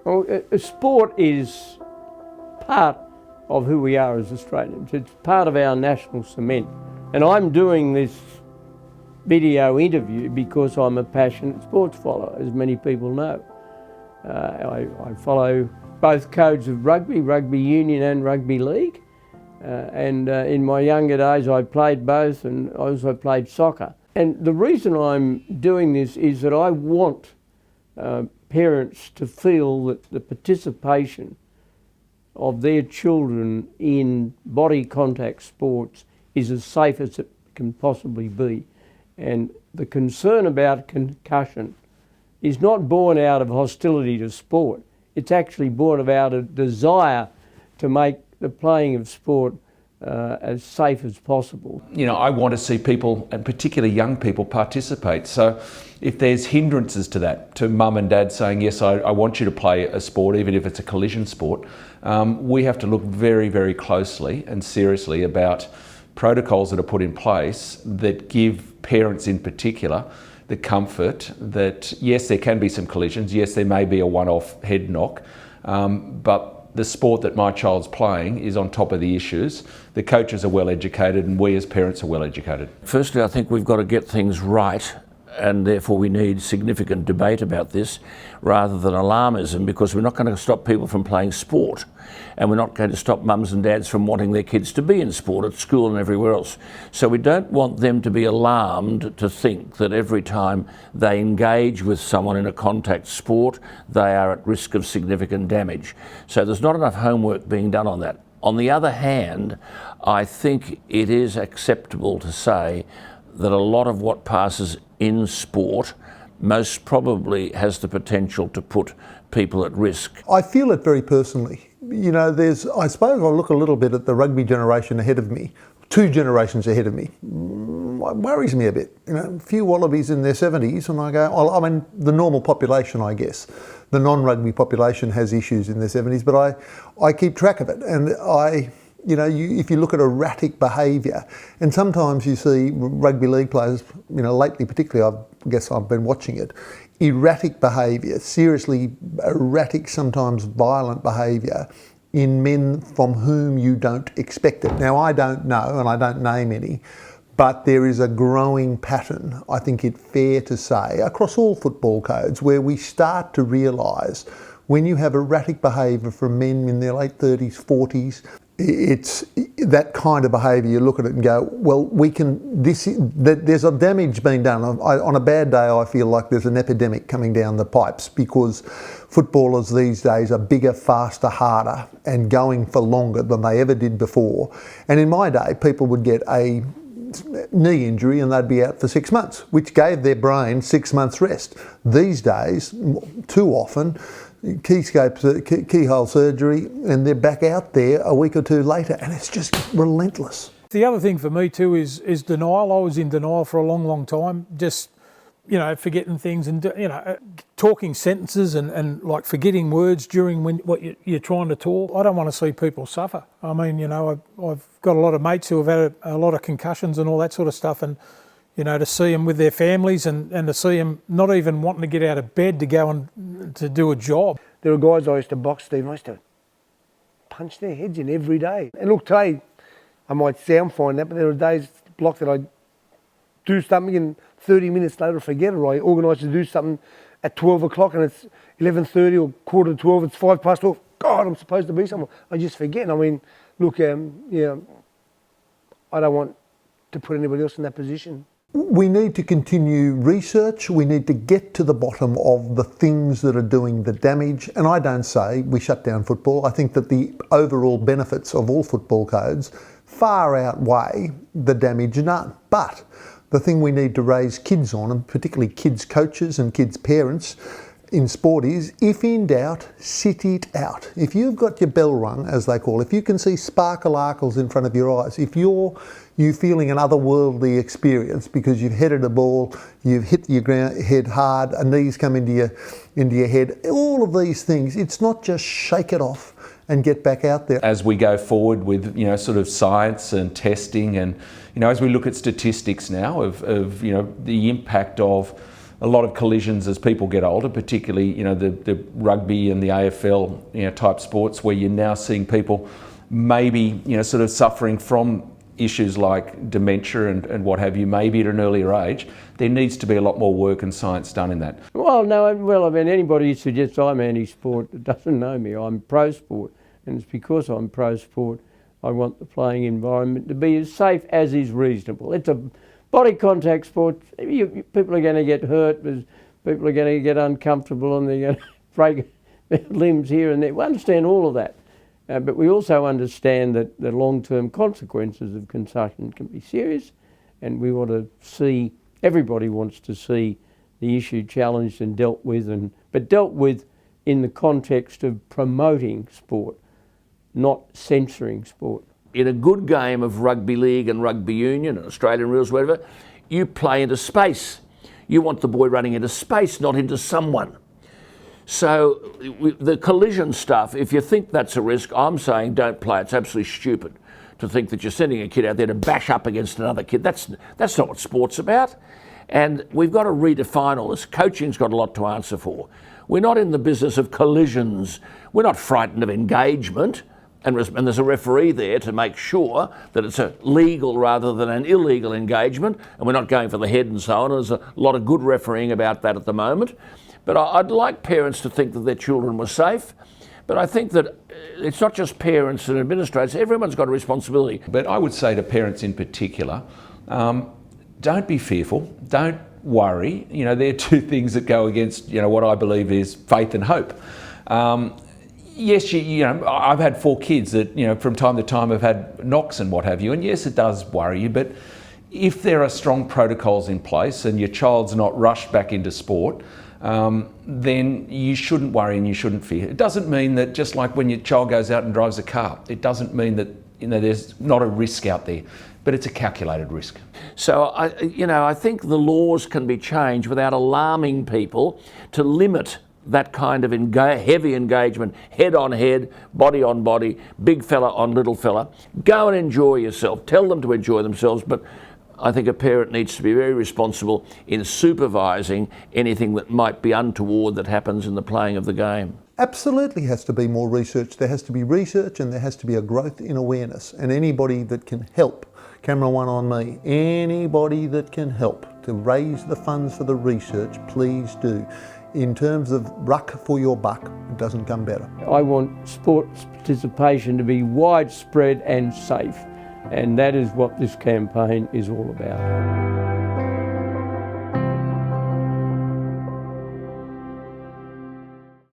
Well, sport is part of who we are as Australians. It's part of our national cement. And I'm doing this video interview because I'm a passionate sports follower, as many people know. I follow both codes of rugby, rugby union and rugby league. And in my younger days I played both, and I also played soccer. And the reason I'm doing this is that I want parents to feel that the participation of their children in body contact sports is as safe as it can possibly be. And the concern about concussion is not born out of hostility to sport. It's actually born out of desire to make the playing of sport as safe as possible. You know, I want to see people, and particularly young people, participate. So if there's hindrances to that, to mum and dad saying, yes, I want you to play a sport, even if it's a collision sport, we have to look very, very closely and seriously about protocols that are put in place that give parents in particular the comfort that, yes, there can be some collisions, yes, there may be a one-off head knock, but the sport that my child's playing is on top of the issues. The coaches are well educated and we as parents are well educated. Firstly, I think we've got to get things right, and therefore we need significant debate about this rather than alarmism, because we're not going to stop people from playing sport, and we're not going to stop mums and dads from wanting their kids to be in sport at school and everywhere else. So we don't want them to be alarmed to think that every time they engage with someone in a contact sport, they are at risk of significant damage. So there's not enough homework being done on that. On the other hand, I think it is acceptable to say that a lot of what passes in sport most probably has the potential to put people at risk. I feel it very personally. You know, I suppose I look a little bit at the rugby generation ahead of me, 2 generations ahead of me. It worries me a bit. You know, a few wallabies in their 70s, and I go, well, I mean, the normal population, I guess. The non-rugby population has issues in their 70s, but I keep track of it, and you know, if you look at erratic behaviour, and sometimes you see rugby league players, you know, lately particularly, I guess I've been watching it, erratic behaviour, seriously erratic, sometimes violent behaviour in men from whom you don't expect it. Now, I don't know, and I don't name any, but there is a growing pattern, I think it's fair to say, across all football codes, where we start to realise when you have erratic behaviour from men in their late 30s, 40s, it's that kind of behaviour. You look at it and go, well, there's a damage being done. On a bad day, I feel like there's an epidemic coming down the pipes, because footballers these days are bigger, faster, harder, and going for longer than they ever did before. And in my day, people would get a knee injury and they'd be out for 6 months, which gave their brain 6 months rest. These days, too often, keyhole surgery, and they're back out there a week or 2 later, and it's just relentless. The other thing for me too is denial. I was in denial for a long, long time, just, you know, forgetting things and, you know, talking sentences and like forgetting words during what you're trying to talk. I don't want to see people suffer. I mean, you know, I've got a lot of mates who have had a lot of concussions and all that sort of stuff, and you know, to see them with their families and to see them not even wanting to get out of bed to go and to do a job. There were guys I used to box, Steve, I used to punch their heads in every day. And look, today, I might sound fine that, but there are days blocked that I do something and 30 minutes later forget it, or I organise to do something at 12 o'clock and it's 11:30 or quarter to 12, it's 12:05. God, I'm supposed to be somewhere. I just forget. I mean, look, yeah, I don't want to put anybody else in that position. We need to continue research. We need to get to the bottom of the things that are doing the damage. And I don't say we shut down football. I think that the overall benefits of all football codes far outweigh the damage done. But the thing we need to raise kids on, and particularly kids coaches and kids parents in sport, is, if in doubt, sit it out. If you've got your bell rung, as they call it, if you can see sparkles in front of your eyes, if you're feeling an otherworldly experience because you've headed a ball, you've hit your head hard, a knee's come into your head, all of these things, it's not just shake it off and get back out there. As we go forward with, you know, sort of science and testing, and, you know, as we look at statistics now of you know, the impact of a lot of collisions as people get older, particularly the rugby and the AFL type sports, where you're now seeing people maybe sort of suffering from issues like dementia and what have you, maybe at an earlier age. There needs to be a lot more work and science done in that. Well, no, anybody who suggests I'm anti-sport doesn't know me. I'm pro-sport, and it's because I'm pro-sport I want the playing environment to be as safe as is reasonable. It's a body contact sport. People are going to get hurt, people are going to get uncomfortable, and they're going to break their limbs here and there. We understand all of that. But we also understand that the long-term consequences of concussion can be serious, and we want to see, everybody wants to see the issue challenged and dealt with, but dealt with in the context of promoting sport, not censoring sport. In a good game of rugby league and rugby union and Australian rules, whatever, you play into space. You want the boy running into space, not into someone. So the collision stuff, if you think that's a risk, I'm saying don't play. It's absolutely stupid to think that you're sending a kid out there to bash up against another kid. That's not what sport's about. And we've got to redefine all this. Coaching's got a lot to answer for. We're not in the business of collisions. We're not frightened of engagement. And there's a referee there to make sure that it's a legal rather than an illegal engagement. And we're not going for the head and so on. There's a lot of good refereeing about that at the moment. But I'd like parents to think that their children were safe. But I think that it's not just parents and administrators, everyone's got a responsibility. But I would say to parents in particular, don't be fearful, don't worry. They're two things that go against, what I believe is faith and hope. Yes, I've had 4 kids that, from time to time have had knocks and what have you. And yes, it does worry you, but if there are strong protocols in place and your child's not rushed back into sport, then you shouldn't worry and you shouldn't fear. It doesn't mean that just like when your child goes out and drives a car, it doesn't mean that there's not a risk out there, but it's a calculated risk. So I think the laws can be changed without alarming people to limit that kind of heavy engagement, head on head, body on body, big fella on little fella. Go and enjoy yourself. Tell them to enjoy themselves, but I think a parent needs to be very responsible in supervising anything that might be untoward that happens in the playing of the game. Absolutely has to be more research. There has to be research and there has to be a growth in awareness. And anybody that can help, camera one on me, anybody that can help to raise the funds for the research, please do. In terms of ruck for your buck, it doesn't come better. I want sports participation to be widespread and safe, and that is what this campaign is all about.